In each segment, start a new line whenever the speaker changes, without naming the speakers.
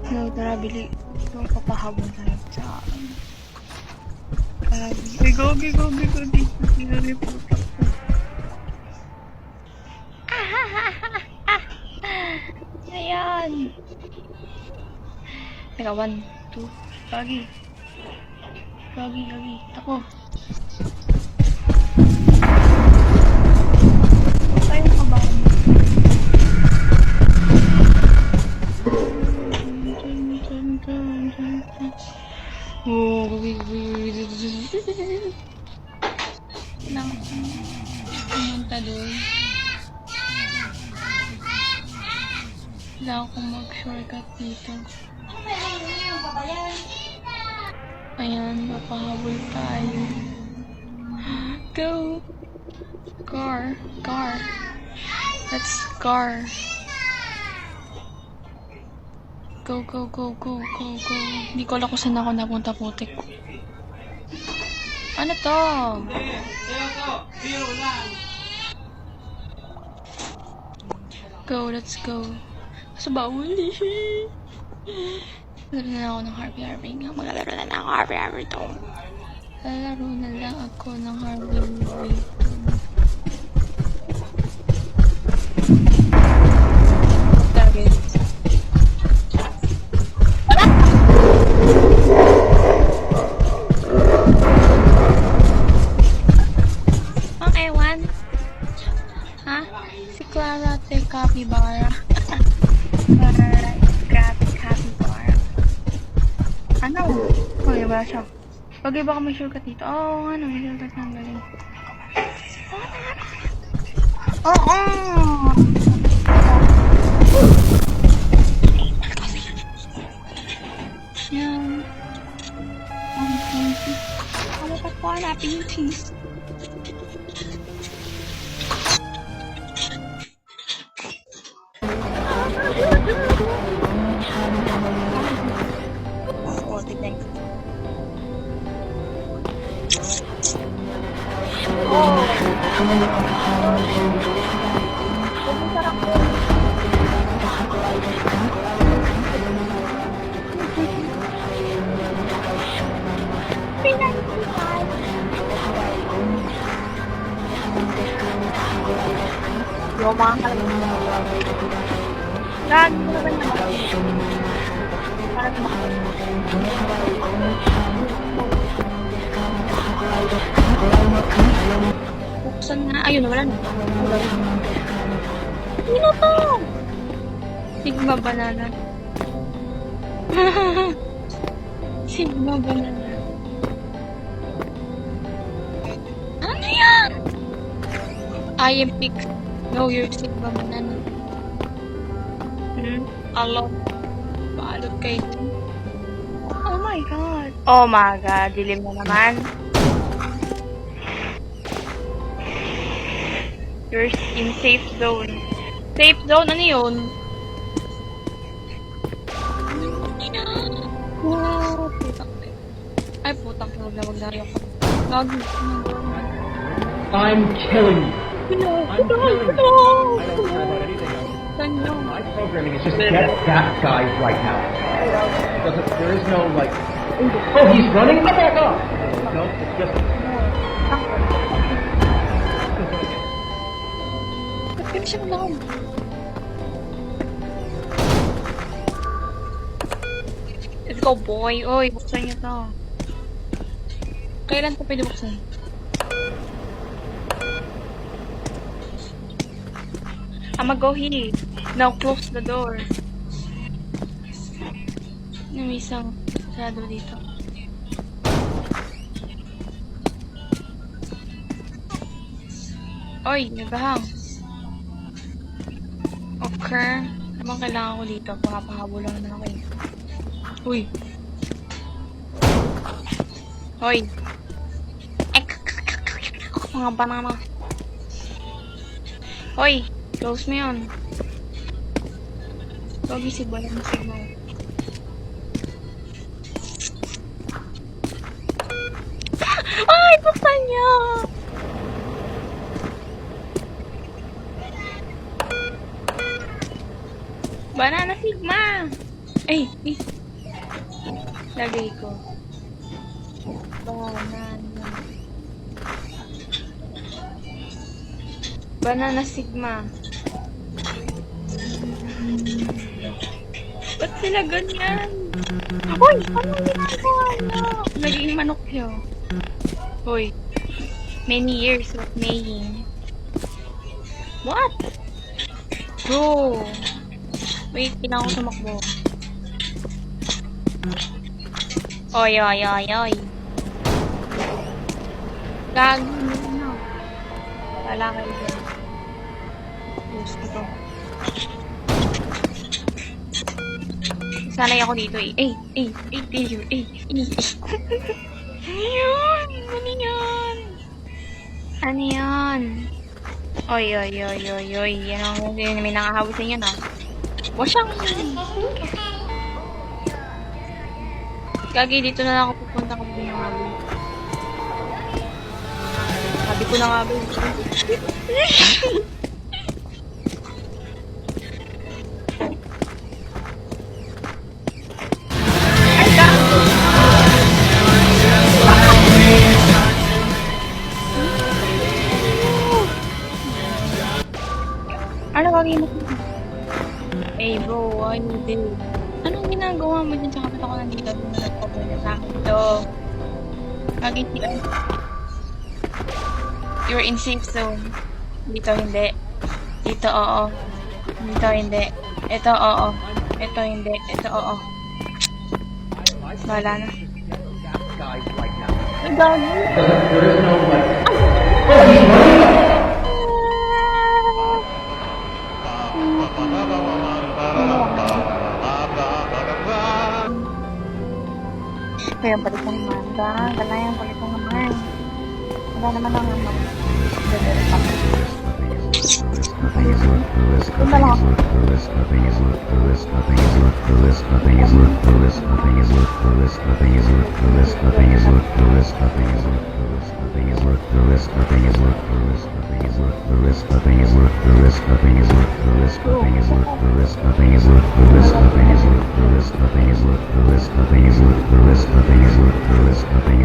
No, tara, bili. So, papahabol tayo sa akin. Go. Putak ko. Ayan. Teka, 1, 2. Gagi. Tako. Ayun ka ba? Nang pumunta doon. Wala akong mag-shortcut dito. Ayan, mapahabol tayo. Go! Car. Let's car. Go. Hindi ko alam kung saan ako napunta, putik. Ano to? Go, let's go. Kaso bawal eh. Laro na lang ako ng Harvey. Maglalaro na lang ako Harvey to. Lalaro na lang ako ng Harvey. Okay, one. Ha? Si Clara te Capybara. Capybara. Ano? Okay, wala siya. Okay, baka may shortcut dito. Oo, ano, may shortcut ng galing. Oo! Yan. Ano pa po hanapin yung cheese? Oo, tignan ko. Mga Rag, ano ba naman? Para buksan na. Ayun, wala na. Sino to? Sigma banana. Sigma banana. Ano yan? I am pick. No, you're Sigma banana. Alo. Paalot kayo. Oh my god. Oh my god. Dilim na naman. You're in safe zone. Safe zone? Ano yun? Wow. Putang. Ay, putang. Huwag na rin ako. Lagi.
I'm killing you. I'm killing you. I don't care about anything else. My programming is just get that guy right now. There is no like, oh, he's running, come back up. No, it's just.
Ba't kaya siya lang? Let's go, boy. Oy, buksan niyo to. Kailan to pwede buksan? I'ma go here. Now close the door. May isang sarado dito. Oy, nagahang. Okay. Ano bang kailangan ko dito? Pakapahabol lang naman ako eh. Uy. Hoy. Mga banana. Hoy. Close mo yun. Pogi si Balang Sigma. Ay, buksan niya! Banana Sigma! Ay! Lagay ko. Banana. Banana Sigma. Ba't sila ganyan? Uy! Anong ginagawa niyo? Naging manok niyo. Uy. Many years of maying. What? Bro. Wait, kailangan ko tumakbo. Oy, oy, oy, oy. Gagi mo na. Wala kayo dyan. Gusto ko. Sanay ako dito eh. Tissue. Ano yan? Ano yan? Ano yan? Oy. Yan ang may nangahabos sa inyo, no? Wasyang! Gagi, dito na lang ako pupunta kung hindi nga ba. Sabi ko na nga ba. Ay, gago! Ano gagawin mo? Hey bro, what you do? Anong ginagawa mo dyan sa kapit ako nandito? Nagpapunta sa akin ito. Gagawin sila. You're in safe zone. Dito hindi. Dito oo. Dito hindi. Ito oo. Ito hindi. Ito oo. Wala na.
Guys right now.
Ang dami.
There is no like.
Kaya balik ko naman. Galayan balik ko naman. Wala naman ang ano. Punta lang ako.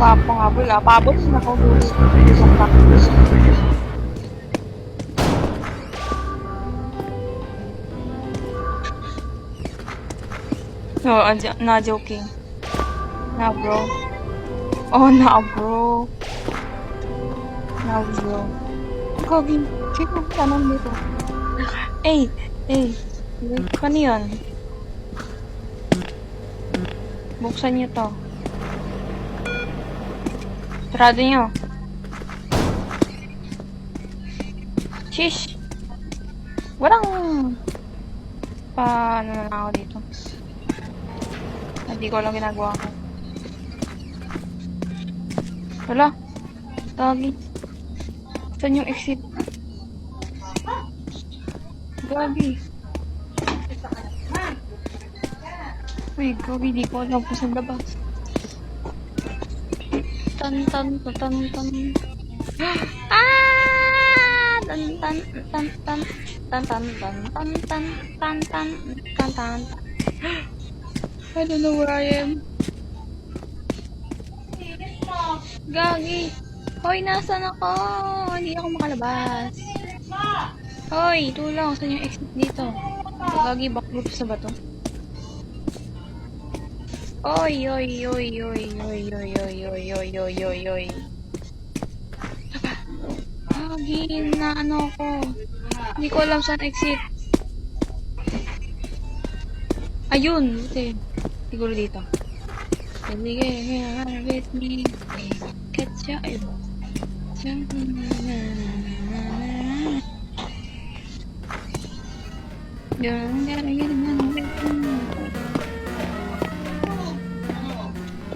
Papabol ah. Pabol na ako. No, not joking. Nah, bro. Oh, nah, bro. Nah, bro. Gagin. Sino tanong dito? Eh. Ano yun? Buksan niyo to. Sarado niyo. Shish. Walang ano na ako dito. Hindi ko alam ginagawa ko. Wala. Gagi. Saan yung exit? Gagi. Uy, gagi. Di ko alam kung saan labas. Tan. Ah! Tan. I don't know where I am. Gagi. Hoy, nasan ako? Hindi ako makalabas. Hoy, tulong. Saan yung exit dito? Gagi, backloop sa bato. Oy. Gagi, na ano ko. Hindi ko alam saan exit. Ayun, buti. Siguro dito. With me. Catch ya. Ayun.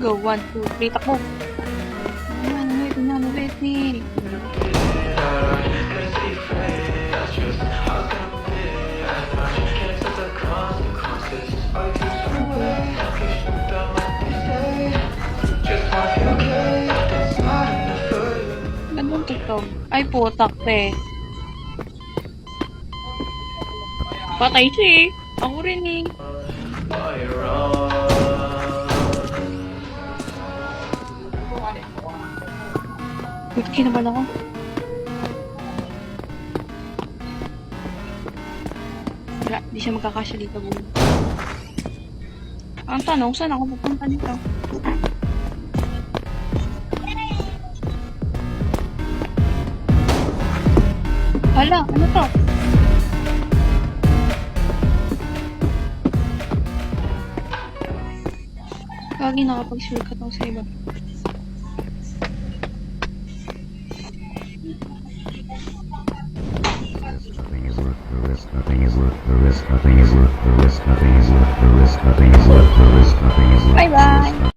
Go, 1, 2, 3, takbo. With me. Anong TikTok? Ay, putak, te. Patay siya eh. Ako rin eh. Ba't kinabahan ako? Wala, di siya magkakasya dito. Ang tanong, saan ako pupunta dito? Hala, ano to? Lagi nakapag-shortcut ako sa iba. Bye-bye!